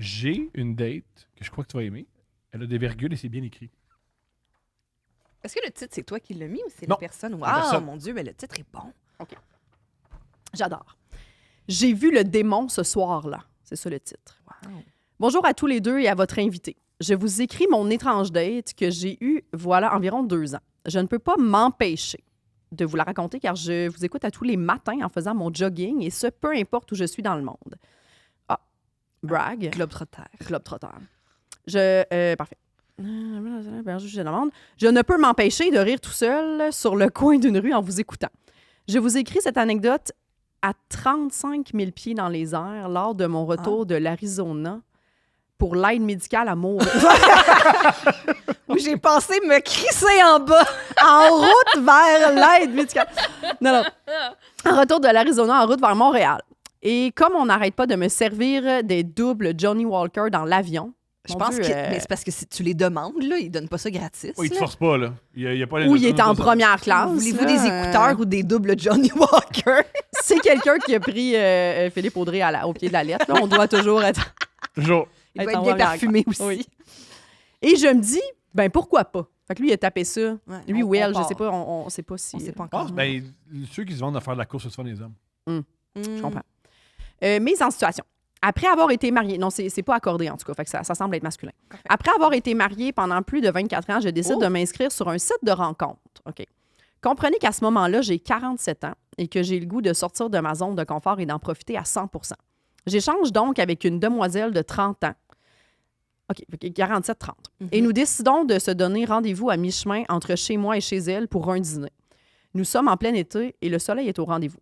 J'ai une date que je crois que tu vas aimer. Elle a des virgules et c'est bien écrit. Est-ce que le titre, c'est toi qui l'as mis ou c'est Non, la personne? la personne. Mon Dieu, mais le titre est bon. OK. J'adore. J'ai vu le démon ce soir-là. C'est ça le titre. Wow. Bonjour à tous les deux et à votre invité. Je vous écris mon étrange date que j'ai eue voilà environ 2 ans. Je ne peux pas m'empêcher de vous la raconter car je vous écoute à tous les matins en faisant mon jogging et ce, peu importe où je suis dans le monde. Ah, brag. Globetrotter. Globetrotter. Parfait. Je demande. Je ne peux m'empêcher de rire tout seul sur le coin d'une rue en vous écoutant. Je vous écris cette anecdote à 35 000 pieds dans les airs lors de mon retour de l'Arizona pour l'aide médicale à mourir. Où j'ai pensé me crisser en bas. En route vers l'aide médicale. Non. En retour de l'Arizona, en route vers Montréal. Et comme on n'arrête pas de me servir des doubles Johnny Walker dans l'avion, Je mon pense Dieu, que mais c'est parce que si tu les demandes, là, ils donnent pas ça gratis. Oui, il te là. force pas, là. Il y a pas les où il est en première classe. Voulez-vous là, des écouteurs ou des doubles Johnny Walker? C'est quelqu'un qui a pris Philippe Audrey au pied de la lettre. Là. On doit toujours être... Toujours. Il être doit en être bien première parfumé classe. aussi. Oui. Et je me dis, ben pourquoi pas? Fait que lui, il a tapé ça. Ouais, Lui on ou elle, je part. sais pas, on sait pas si... On sait pas Ah, encore. ben, ceux qui se vendent à faire de la course, c'est souvent des hommes. Je comprends. Mise en situation. Après avoir été mariée, non, c'est pas accordé en tout cas, fait que ça semble être masculin. Parfait. Après avoir été mariée pendant plus de 24 ans, je décide de m'inscrire sur un site de rencontre. OK. Comprenez qu'à ce moment-là, j'ai 47 ans et que j'ai le goût de sortir de ma zone de confort et d'en profiter à 100 %. J'échange donc avec une demoiselle de 30 ans. OK, 47-30. Et nous décidons de se donner rendez-vous à mi-chemin entre chez moi et chez elle pour un dîner. Nous sommes en plein été et le soleil est au rendez-vous.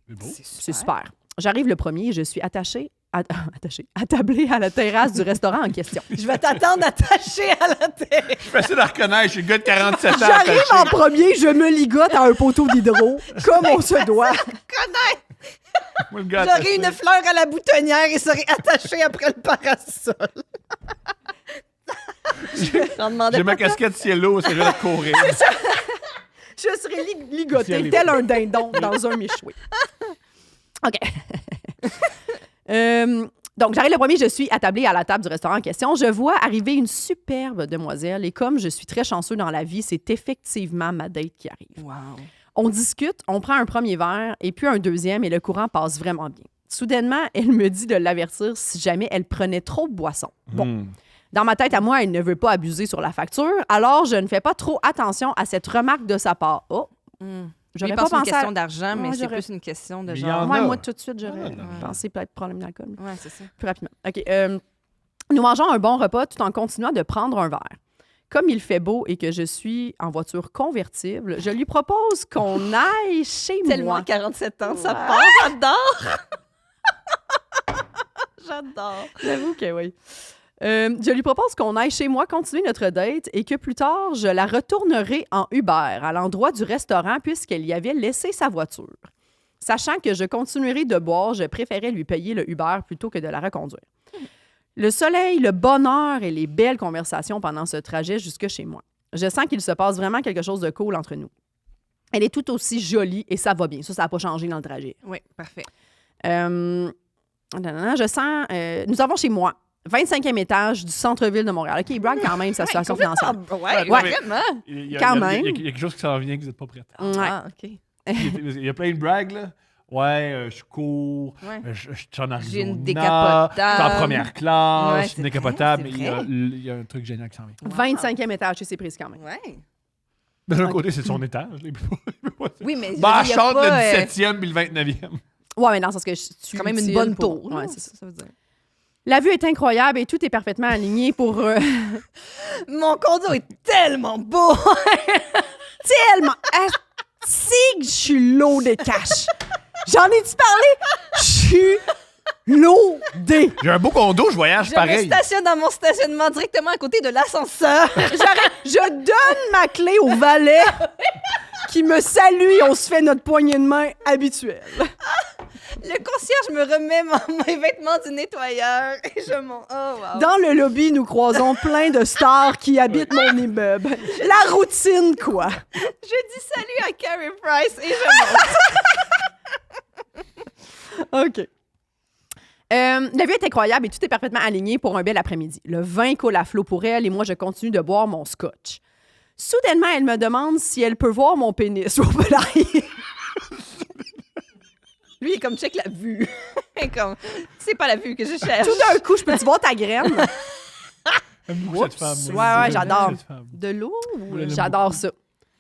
C'est beau. C'est super. J'arrive le premier et je suis attablée à la terrasse du restaurant en question. Je vais t'attendre attaché à la tête. Je suis facile à reconnaître. Je suis le gars de 47 ans. J'arrive attaché. en premier, je me ligote à un poteau d'hydro, comme on se doit. Moi, le gars J'aurais attaché. une fleur à la boutonnière et serais attachée après le parasol. J'en demandais J'ai pas ma casquette cielo, c'est juste de courir. Je serais ligotée, Ciel tel un dindon dans un méchoui. OK. Donc, j'arrive le premier, je suis attablée à la table du restaurant en question. Je vois arriver une superbe demoiselle et comme je suis très chanceux dans la vie, c'est effectivement ma date qui arrive. Wow. On discute, on prend un premier verre et puis un deuxième et le courant passe vraiment bien. Soudainement, elle me dit de l'avertir si jamais elle prenait trop de boissons. Bon. Dans ma tête à moi, elle ne veut pas abuser sur la facture, alors je ne fais pas trop attention à cette remarque de sa part. Oh, j'aurais Je pas pense une pensé question d'argent, mais Ouais, c'est j'aurais- plus une question de Mais genre... il y en Ouais, a. moi, tout de suite, j'aurais Ouais, non. pensé peut-être problème d'alcool. Ouais, c'est ça. Plus rapidement. OK. Nous mangeons un bon repas tout en continuant de prendre un verre. Comme il fait beau et que je suis en voiture convertible, je lui propose qu'on aille chez Tellement moi. 47 ans, ça Ouais. part. J'adore! J'adore. J'avoue que oui. Je lui propose qu'on aille chez moi continuer notre date et que plus tard, je la retournerai en Uber à l'endroit du restaurant puisqu'elle y avait laissé sa voiture. Sachant que je continuerai de boire, je préférais lui payer le Uber plutôt que de la reconduire. Le soleil, le bonheur et les belles conversations pendant ce trajet jusque chez moi. Je sens qu'il se passe vraiment quelque chose de cool entre nous. Elle est tout aussi jolie et ça va bien. Ça n'a pas changé dans le trajet. Oui, parfait. Je sens... nous avons chez moi 25e étage du centre-ville de Montréal. OK, il brague quand même sa situation financière. Ouais, Ouais. vraiment. Il y a- Quand il y a- même. Il y a quelque chose qui s'en vient que vous n'êtes pas prête. Ouais. Ah, OK. Il y a plein de brags, là. Ouais, je cours, Ouais. je suis en Arizona. J'ai une Je suis décapotable. en première classe, Ouais, je suis c'est décapotable. vrai, Mais c'est il y a- vrai. il y a un truc génial qui s'en vient. 25e étage, c'est prise quand même. Ouais. De l'autre côté, c'est son étage. là. Oui, mais je Bah, veux dire, il y a chante pas, le 17e puis le 29e. Ouais, mais non, c'est parce que je suis quand même une utile bonne pour- tour. Ouais, là, c'est ça. ça veut dire. La vue est incroyable et tout est parfaitement aligné pour Mon condo est tellement beau! tellement... Si que je suis loadé de cash. J'en ai-tu parlé? Je suis loadé. J'ai un beau condo, je voyage Je me pareil. stationne dans mon stationnement directement à côté de l'ascenseur. Je donne ma clé au valet qui me salue et on se fait notre poignée de main habituelle. Le concierge me remet mes vêtements du nettoyeur et je m'en... Oh, wow. Dans le lobby, nous croisons plein de stars qui habitent mon immeuble. La routine, quoi. Je dis salut à Carrie Price et je monte. OK. La vue est incroyable et tout est parfaitement aligné pour un bel après-midi. Le vin coule à flot pour elle et moi, je continue de boire mon scotch. Soudainement, elle me demande si elle peut voir mon pénis. Lui, il est comme check la vue. Comme, c'est pas la vue que je cherche. Tout d'un coup, je peux-tu voir ta graine? J'aime beaucoup cette femme. Oups. moi. Ouais, J'aime j'adore. cette femme. De l'eau? Je l'aime J'adore ça.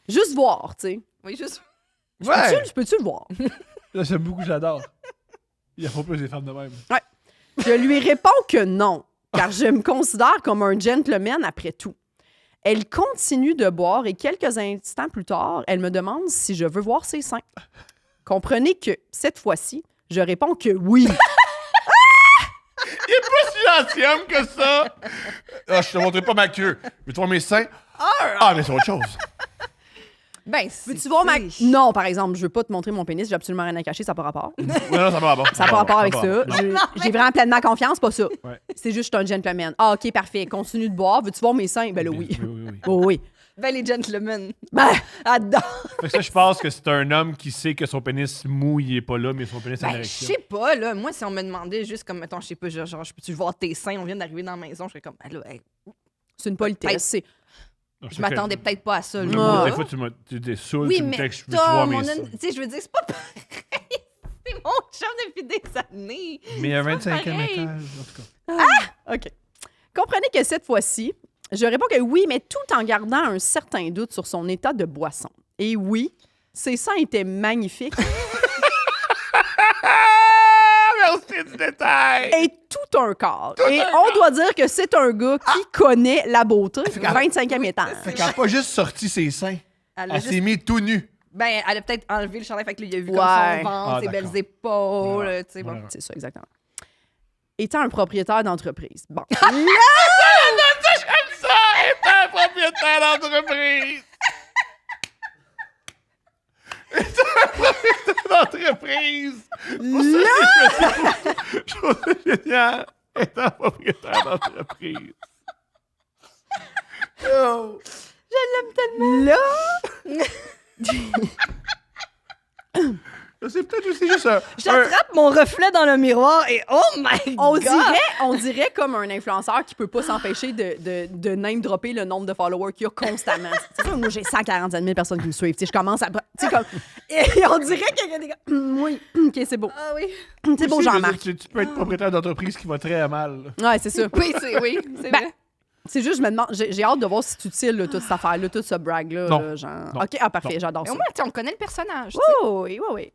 Juste voir, tu sais. Oui, juste. Ouais! Peux-tu le voir? Là, j'aime beaucoup, j'adore. Il y a pas plus des femmes de même. Je lui réponds que non, car je me considère comme un gentleman après tout. Elle continue de boire et quelques instants plus tard, elle me demande si je veux voir ses seins. Comprenez que, cette fois-ci, je réponds que oui. Il est pas si gentil homme que ça! Ah, je te montrerai pas ma queue. Veux-tu voir mes seins? Ah, mais c'est autre chose. Ben, Veux-tu voir ma... Non, par exemple, je veux pas te montrer mon pénis, j'ai absolument rien à cacher, ça n'a pas rapport. Non, ça va bon. Ça n'a pas rapport avec ça. Non. J'ai vraiment pleinement confiance, pas ça. Ouais. C'est juste un gentleman. Ah, OK, parfait. Continue de boire. Veux-tu voir mes seins? Ben là, oui. Oui. Oh, oui. Ben, les gentlemen. Ben, Adore. Fait que ça, je pense que c'est un homme qui sait que son pénis mou, il est pas là, mais son pénis est en Ben, je érection. sais pas, là. Moi, si on me demandait juste comme, mettons, je sais pas, genre, je peux-tu voir tes seins? On vient d'arriver dans la maison. Je serais comme, ben là, hey, c'est une politesse. C'est... Non, je m'attendais peut-être pas à ça, Mais là. moi, Ah. des fois, tu t'es saoul, Oui, tu me mais textes, veux-tu voir Tom, mes on a seins? tu sais, je veux dire, c'est pas pareil. C'est mon chum depuis des années. Mais il y a un C'est pas 25e pareil. étage, en tout cas. OK. Comprenez que cette fois-ci, je réponds que oui, mais tout en gardant un certain doute sur son état de boisson. Et oui, ses seins étaient magnifiques Merci du détail! et tout un corps. Et on doit dire que c'est un gars qui connaît la beauté. 25e étage. Fait qu'elle a pas juste sorti ses seins. Elle a Elle juste- s'est mis tout nu. Ben, elle a peut-être enlevé le chandail, fait que là, il a vu Ouais. comme son ventre, Ah, ses belles d'accord. épaules, Ouais. tu sais, bon. Ouais. C'est ça, exactement. Étant un propriétaire d'entreprise. Bon. Ça, est un propriétaire d'entreprise! C'est un propriétaire d'entreprise! Je trouve ça génial! Est un propriétaire d'entreprise. Oh. Là, C'est peut-être aussi juste un... J'attrape mon reflet dans le miroir et oh my God! on dirait comme un influenceur qui peut pas s'empêcher de name-dropper le nombre de followers qu'il y a constamment. C'est ça, moi, j'ai 147 000 personnes qui me suivent. Tu sais, je commence à... Tu sais, comme... Et on dirait qu'il y a des gars... Oui, OK, c'est beau. Ah oui. C'est beau, Aussi, Jean-Marc. Tu peux être propriétaire d'entreprise qui va très mal. là. Ouais, c'est ça. Oui, c'est Ben, vrai. C'est juste, je me demande... J'ai hâte de voir si c'est utile, là, toute cette affaire-là, tout ce brag-là. Non. là, genre... Non. OK, ah, parfait, Non. j'adore Mais ça. au moins, tu sais, on connaît le personnage. tu sais. Oh, oui, oui, oui.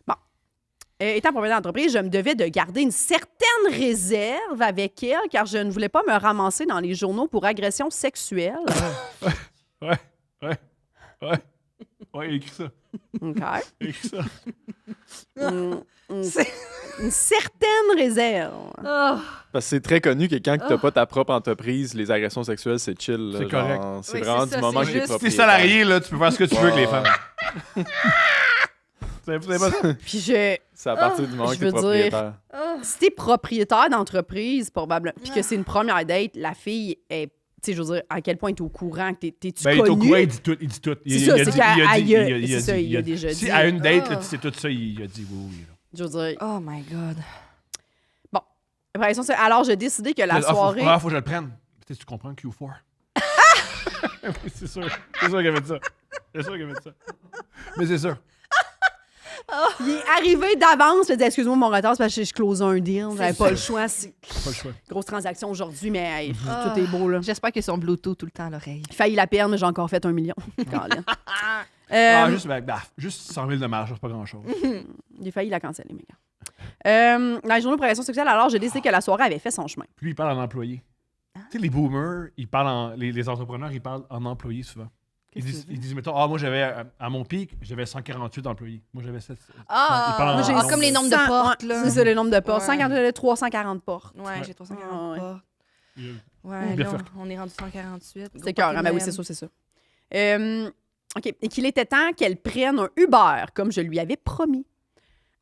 Bon. Étant propriétaire d'entreprise, je me devais de garder une certaine réserve avec elle car je ne voulais pas me ramasser dans les journaux pour agression sexuelle. Ouais. Ouais, il a écrit ça. OK. Il a écrit ça. C'est- Une certaine réserve. Ah. Parce que c'est très connu que quand t'as pas ta propre entreprise, les agressions sexuelles, c'est chill. là, C'est genre, correct. C'est Oui, vraiment c'est du ça, moment c'est que t'es juste- Si t'es propriétaire. salarié, là, tu peux faire ce que tu veux avec les Ouais. femmes. Vous savez pas ça? Puis C'est à partir du moment je que t'es veux dire- propriétaire. si t'es propriétaire d'entreprise, probablement, puis que c'est une première date, la fille est, tu sais, je veux dire, à quel point t'es au courant que t'es-tu Ben, il est au connu? courant, il dit tout. Il dit tout. C'est ça, c'est qu'elle- dit- c'est ça, il a dit- déjà Si dit. à une date, là, Ah. c'est tout ça, il a dit oui. Là. Je veux dire, Oh my God. bon. Après ça, alors j'ai décidé que la Ah, soirée... faut que je le prenne. Peut-être que tu comprends Q4. Oui, c'est sûr. C'est sûr qu'elle fait ça. C'est sûr qu'elle fait ça. Mais c'est sûr. Il est arrivé d'avance, je me dis, excuse-moi mon retard, c'est parce que je close un deal, j'avais pas le choix, c'est Pas le choix. grosse transaction aujourd'hui, mais hey, Ah. tout est beau là. J'espère qu'ils sont Bluetooth tout le temps à l'oreille. J'ai failli la perdre, mais j'ai encore fait 1 million. Colin. Ah, juste 100 000 de marge, c'est pas grand-chose. J'ai failli la canceller, mais dans les journaux de progression sexuelle, alors j'ai décidé que la soirée avait fait son chemin. Puis lui, il parle en employé. Tu sais, les boomers, ils parlent les entrepreneurs, ils parlent en employé souvent. Ils disent, mettons, moi, j'avais, à mon pic, j'avais 148 employés. Moi, j'avais 7. Il parle Moi, j'ai en comme les nombres de 100, portes, ouais, là. C'est ça, le nombre de portes. Ouais. 140, 340 portes. Ouais, j'ai 340 Ah, ouais. portes. nombre. Ouais, Bien là, fait. on est rendu 148. C'est cœur, ben oui, c'est ça, c'est ça. OK. Et qu'il était temps qu'elle prenne un Uber, comme je lui avais promis.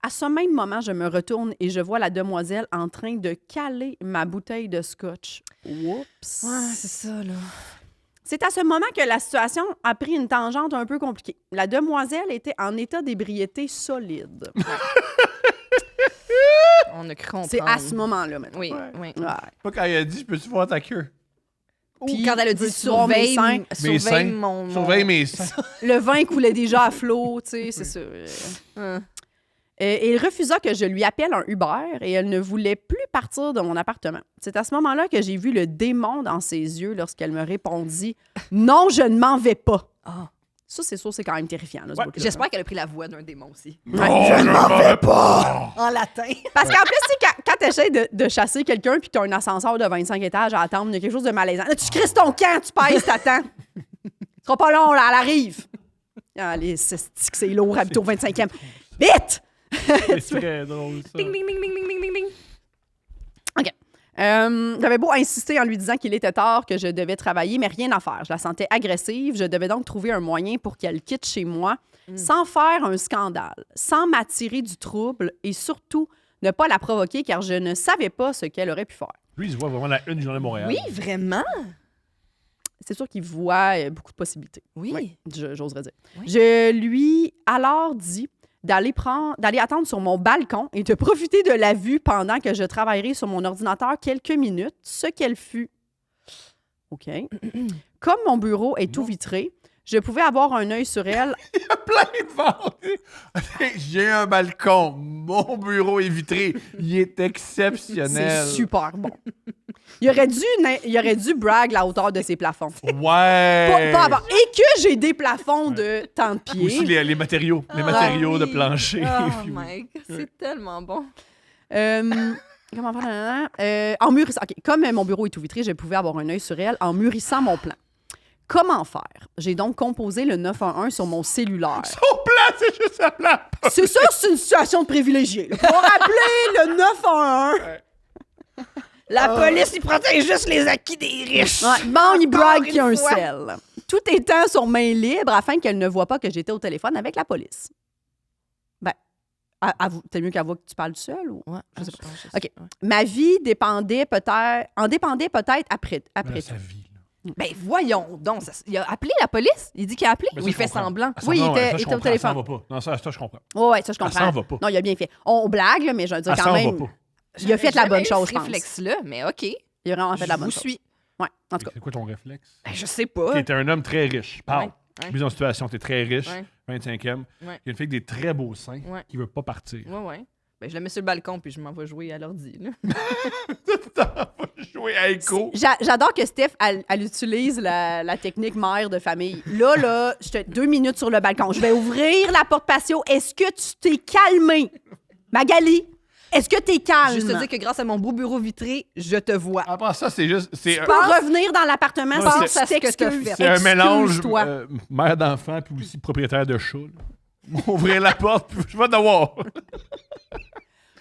À ce même moment, je me retourne et je vois la demoiselle en train de caler ma bouteille de scotch. Oups. Ouais, c'est ça, là. C'est à ce moment que la situation a pris une tangente un peu compliquée. La demoiselle était en état d'ébriété solide. On a cru comprendre. C'est à ce moment-là, maintenant. Oui, Ouais. oui. Ouais. Pas quand elle a dit, peux-tu voir ta queue? Ou quand elle a dit veux-tu voir mes seins? Mes seins. mon... Surveille mes seins. Le vin coulait déjà à flot, tu sais, c'est ça. Et il refusa que je lui appelle un Uber et elle ne voulait plus partir de mon appartement. C'est à ce moment-là que j'ai vu le démon dans ses yeux lorsqu'elle me répondit « Non, je ne m'en vais pas. Ah. » Ça, c'est sûr, c'est quand même terrifiant. Là, ce bout-là. J'espère qu'elle a pris la voix d'un démon aussi. Non, je ne m'en vais pas! En latin. Parce qu'en plus, tu sais, quand tu essaies de chasser quelqu'un puis que tu as un ascenseur de 25 étages à attendre, il y a quelque chose de malaisant. Là, tu crisses ton camp, tu pèses, t'attends. Ce sera pas long, là, elle arrive. Ah, c'est lourd, habiter au 25e. Vite! C'est très drôle, ça. Ding, ding, ding, ding, ding, ding, ding. OK. J'avais beau insister en lui disant qu'il était tard, que je devais travailler, mais rien à faire. Je la sentais agressive. Je devais donc trouver un moyen pour qu'elle quitte chez moi sans faire un scandale, sans m'attirer du trouble et surtout ne pas la provoquer car je ne savais pas ce qu'elle aurait pu faire. Lui, il se voit vraiment la une du Journal de Montréal. Oui, vraiment? C'est sûr qu'il voit beaucoup de possibilités. Oui. J'oserais dire. Oui. Je lui alors dit d'aller attendre sur mon balcon et de profiter de la vue pendant que je travaillerai sur mon ordinateur quelques minutes, ce qu'elle fut. OK. Comme mon bureau est tout vitré, je pouvais avoir un œil sur elle. Il y a plein de ventes. J'ai un balcon. Mon bureau est vitré. Il est exceptionnel. C'est super bon. Il aurait dû brag la hauteur de ses plafonds. Ouais. Et que j'ai des plafonds de tant de pieds. Aussi les matériaux. Les matériaux de plancher. Oh Puis- my God, c'est tellement bon. Comment faire? En mûrissant. OK. Comme mon bureau est tout vitré, je pouvais avoir un œil sur elle en mûrissant mon plan. Comment faire? J'ai donc composé le 911 sur mon cellulaire. Son plan, c'est juste un plan. C'est sûr, c'est une situation de privilégié. Pour appeler le 911. La police, il protège juste les acquis des riches. Ouais, bon, il brague qu'il y a un une fois. sel. Tout étant sur main libre afin qu'elle ne voit pas que j'étais au téléphone avec la police. Ben, t'es mieux qu'elle voit que tu parles seul ou? Ouais, Je sais pas. sais OK. Ma vie en dépendait peut-être après tout. Sa vie. Là. Ben voyons donc. Il a appelé la police? Il dit qu'il a appelé? Ben, Ou ça, il je fait comprends. semblant? Ah, Oui, ça, il non, était- ça, je il était au comprends. téléphone. Ça s'en va pas. Non, ça, je comprends. Ouais, ça, je comprends. Ça s'en va pas. Non, il a bien fait. On blague, là, mais je veux dire, Ça quand s'en même, va pas. il a fait la bonne chose, je ce pense. réflexe-là, mais OK. Il a vraiment fait la Je bonne vous chose. suis. Ouais, en tout cas. C'est quoi ton réflexe? Ben, je sais pas. Tu es un homme très riche. Parle. Ouais. Mise en situation, tu es très riche. Ouais. 25e. Ouais. Il y a une fille avec des très beaux seins Ouais. qui veut pas partir. Ouais. Ben, je le mets sur le balcon puis je m'en vais jouer à l'ordi. là. Va jouer à Echo. J'adore que Steph, elle utilise la technique mère de famille. Là, j'étais 2 minutes sur le balcon. Je vais ouvrir la porte patio. Est-ce que tu t'es calmé? Magali, est-ce que t'es calme? Juste te dire que grâce à mon beau bureau vitré, je te vois. Après ça, c'est juste. C'est Tu peux revenir dans l'appartement Ouais, sans c'est- que tu t'excuses. c'est un mélange Excuse-toi. mère d'enfant puis aussi propriétaire de chat. Là. Ouvrir la porte, puis je vais devoir.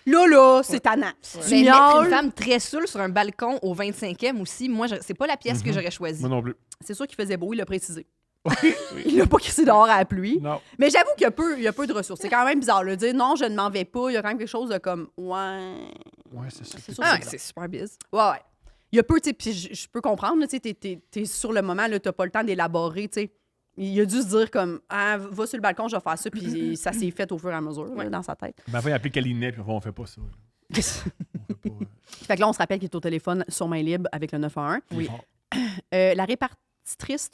Là, c'est tannant. Tu Mais mettre miaules. une femme très saoule sur un balcon au 25e aussi, moi, c'est pas la pièce que j'aurais choisie. Moi non plus. C'est sûr qu'il faisait beau, il l'a précisé. Oui. Il l'a pas crissé dehors à la pluie. Non. Mais j'avoue qu'il y a peu de ressources. C'est quand même bizarre. Le dire non, je ne m'en vais pas, il y a quand même quelque chose de comme ouais. Ouais, c'est ça. C'est sûr Ah, que ouais, c'est c'est super biz. Ouais. Il y a peu, tu sais, puis je peux comprendre, tu sais, t'es sur le moment, là, t'as pas le temps d'élaborer, tu sais. Il a dû se dire comme, ah, va sur le balcon, je vais faire ça, puis ça s'est fait au fur et à mesure, là, dans sa tête. Ben, va y appeler Calinet, puis on fait pas ça. Là. On fait pas. Fait que là, on se rappelle qu'il est au téléphone sur main libre avec le 911. Oui. La répartitrice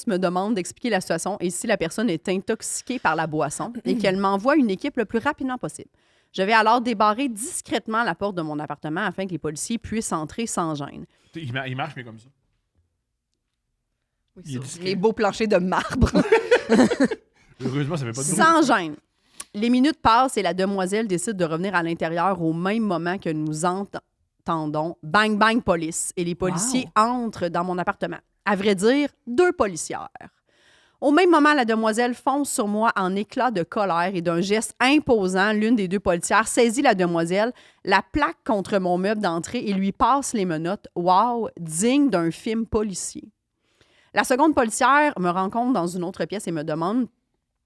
me demande d'expliquer la situation et si la personne est intoxiquée par la boisson et qu'elle m'envoie une équipe le plus rapidement possible. Je vais alors débarrer discrètement la porte de mon appartement afin que les policiers puissent entrer sans gêne. Il marche, mais comme ça. Oui, Il est ça. discret. Les beaux planchers de marbre. Heureusement, ça fait pas de bruit. Sans gêne. Les minutes passent et la demoiselle décide de revenir à l'intérieur au même moment que nous entendons « bang, bang, police » et les policiers entrent dans mon appartement. À vrai dire, 2 policières. Au même moment, la demoiselle fonce sur moi en éclat de colère et d'un geste imposant. L'une des 2 policières saisit la demoiselle, la plaque contre mon meuble d'entrée et lui passe les menottes. Wow, digne d'un film policier. La seconde policière me rencontre dans une autre pièce et me demande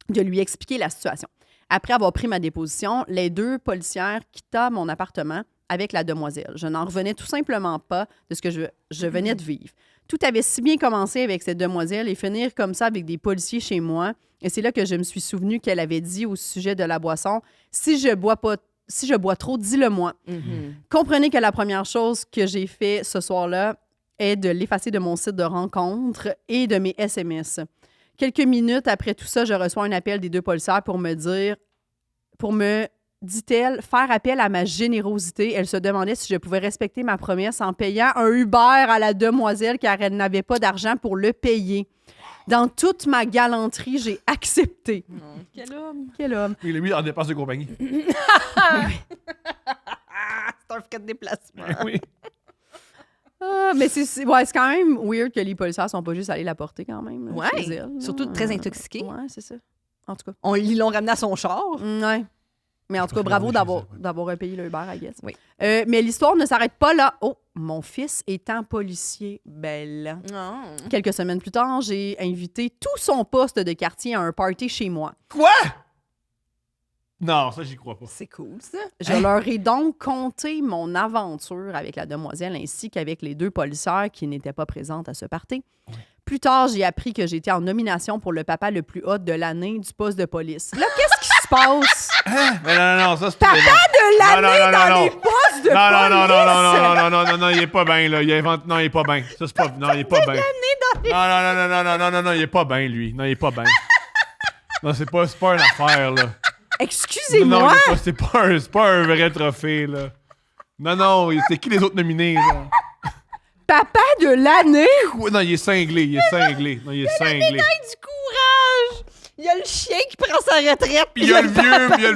de lui expliquer la situation. Après avoir pris ma déposition, les 2 policières quitta mon appartement avec la demoiselle. Je n'en revenais tout simplement pas de ce que je venais de vivre. Tout avait si bien commencé avec cette demoiselle et finir comme ça avec des policiers chez moi. Et c'est là que je me suis souvenu qu'elle avait dit au sujet de la boisson « Si je bois pas si je bois trop, dis-le-moi. Comprenez que la première chose que j'ai fait ce soir-là est de l'effacer de mon site de rencontre et de mes SMS. Quelques minutes après tout ça, je reçois un appel des 2 policières pour me, dit-elle, faire appel à ma générosité. Elle se demandait si je pouvais respecter ma promesse en payant un Uber à la demoiselle car elle n'avait pas d'argent pour le payer. Dans toute ma galanterie, j'ai accepté. Quel homme! Quel homme! Il l'a mis en dépense de compagnie. C'est un frais de déplacement. Oui. Mais c'est quand même weird que les policiers sont pas juste allés la porter quand même. Là, chez elle, surtout très intoxiqués. Ouais, c'est ça. En tout cas. Ils l'ont ramené à son char. Ouais. Mais en tout cas, bravo d'avoir payé le Uber, I guess. Oui. Mais l'histoire ne s'arrête pas là. Oh, mon fils étant policier, belle. Oh. Quelques semaines plus tard, j'ai invité tout son poste de quartier à un party chez moi. Quoi? Non, ça, j'y crois pas. C'est cool, ça. Je leur ai donc conté mon aventure avec la demoiselle ainsi qu'avec les 2 policières qui n'étaient pas présentes à ce party. Ouais. Plus tard, j'ai appris que j'étais en nomination pour le papa le plus hot de l'année du poste de police. Là, qu'est-ce qui se passe? Mais non, ça, c'est... Papa de l'année dans les postes de police! Non, il est pas bien, là. Non, il est pas bien. Ça, c'est pas... Non, il est pas bien. Non, il est pas bien, lui. Non, il est pas bien. Non, c'est pas une affaire, là. Excusez-moi! Non, c'est pas un vrai trophée, là. Non, c'est qui les autres nominés, là? Papa de l'année? Non, il est cinglé. Non, il est cinglé. Du courage! Il y a le chien qui prend sa retraite. Puis il y a le vieux monsieur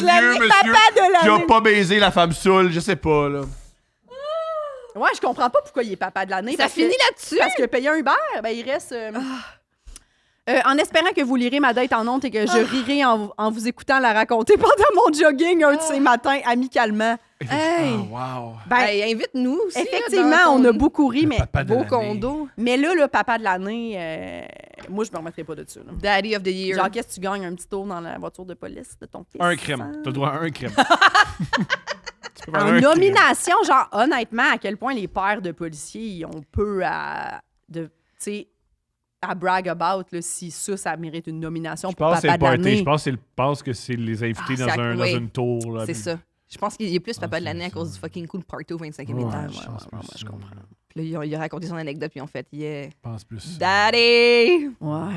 qui a pas baisé la femme saoule, je sais pas, là. Ouais, je comprends pas pourquoi il est papa de l'année. Ça finit là-dessus? Parce que payer un Uber, ben il reste... en espérant que vous lirez ma date en honte et que je rirai en vous écoutant la raconter pendant mon jogging un de ces matins amicalement. Hey! Oh, wow! Ben, invite-nous aussi. Effectivement, là, on a beaucoup ri, mais beau condo. Mais là, le papa de l'année, moi, je me remettrai pas de ça. Là. Daddy of the year. Genre, qu'est-ce que tu gagnes un petit tour dans la voiture de police de ton fils? Un crème. T'as le droit à un crème. En nomination, genre, honnêtement, à quel point les pères de policiers ont peu à brag about là, si ça mérite une nomination pour papa de l'année. Je pense que c'est les inviter dans une tour. Là, c'est ça. Je pense qu'il est plus papa de l'année à cause du fucking cool party au 25e étage. Je comprends. Puis là, il a raconté son anecdote, puis en fait, Je pense plus. Daddy! Ouais.